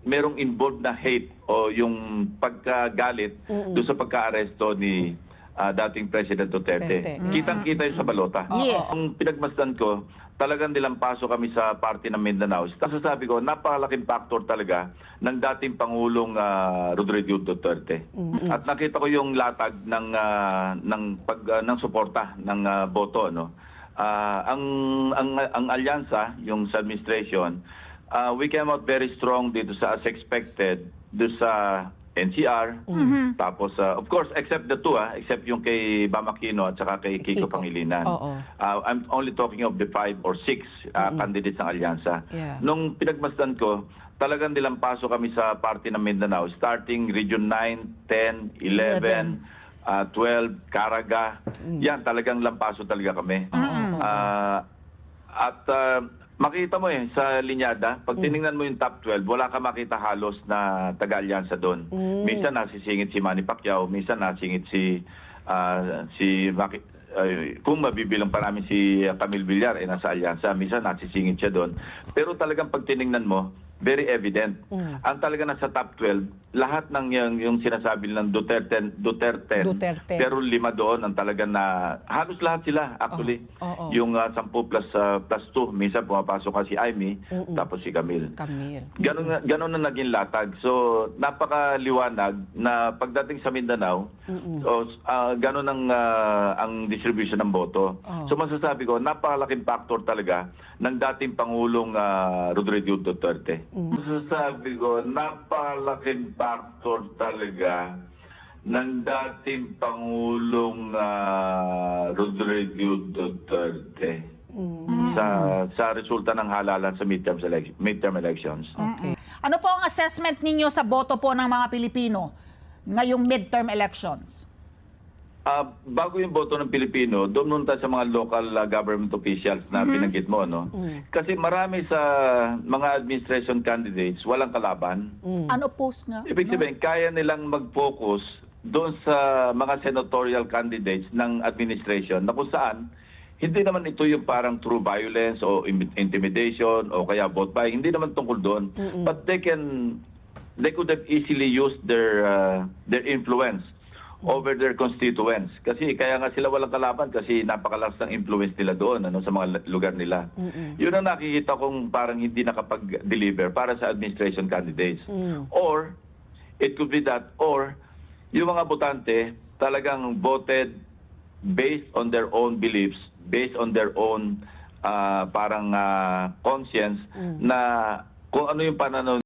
merong involved na hate o yung pagkagalit doon sa pagka-aresto ni dating President Duterte. Kitang-kita yun sa balota. Yes. Ang pinagmasdan ko, talagang nilampaso kami sa party ng Mindanao. Sasabi ko, napakalaking factor talaga ng dating Pangulong Rodrigo Duterte. At nakita ko yung latag ng suporta ng boto, no. Ang alyansa, yung sa administration, we came out very strong dito sa as expected, dito sa NCR, tapos of course except the two, except yung kay Bam Aquino at saka kay Kiko Pangilinan. I'm only talking of the 5 or 6 candidates ng alyansa. Nung pinagmasdan ko, talagang nilampaso kami sa party ng Mindanao, starting Region 9, 10, 11, 12, Caraga. Yan, talagang lampaso talaga kami. Makita mo sa linyada, pag tiningnan mo yung top 12, wala ka makita halos na taga-alyansa doon. Minsan nasisingit si Manny Pacquiao, minsan nasingit kung mabibilang pa namin si Camille Villar, nasa alyansa, minsan nasisingit siya doon. Pero talagang pag tiningnan mo, very evident. Ang talaga nasa top 12, lahat ng yung sinasabi ng Duterte. Pero 5 doon ang talaga na, halos lahat sila actually. Yung 10 plus 2, minsan pumapasok ka si Amy, tapos si Camille. Ganun na naging latag. So, napakaliwanag na pagdating sa Mindanao, ganun ang distribution ng boto. So, masasabi ko, napakalaking factor talaga ng dating Pangulong Rodrigo Duterte. Masasabi ko, napakalaking factor talaga ng dating Pangulong Rodrigo Duterte sa resulta ng halalan sa midterm elections. Ano po ang assessment ninyo sa boto po ng mga Pilipino ngayong midterm elections? Bago yung boto ng Pilipino, doon nun tayo sa mga local government officials na binanggit mo, no? Kasi marami sa mga administration candidates walang kalaban. Ano post nga? Ibig sabihin, kaya nilang mag-focus doon sa mga senatorial candidates ng administration na kung saan hindi naman ito yung parang true violence o intimidation o kaya vote buying. Hindi naman tungkol doon. But they could have easily used their influence over their constituents. Kasi kaya nga sila walang kalaban kasi napakalakas ng influence nila doon sa mga lugar nila. Yun ang nakikita kong parang hindi nakapag-deliver para sa administration candidates. Or, it could be that, or yung mga botante talagang voted based on their own beliefs, based on their own parang conscience na kung ano yung pananaw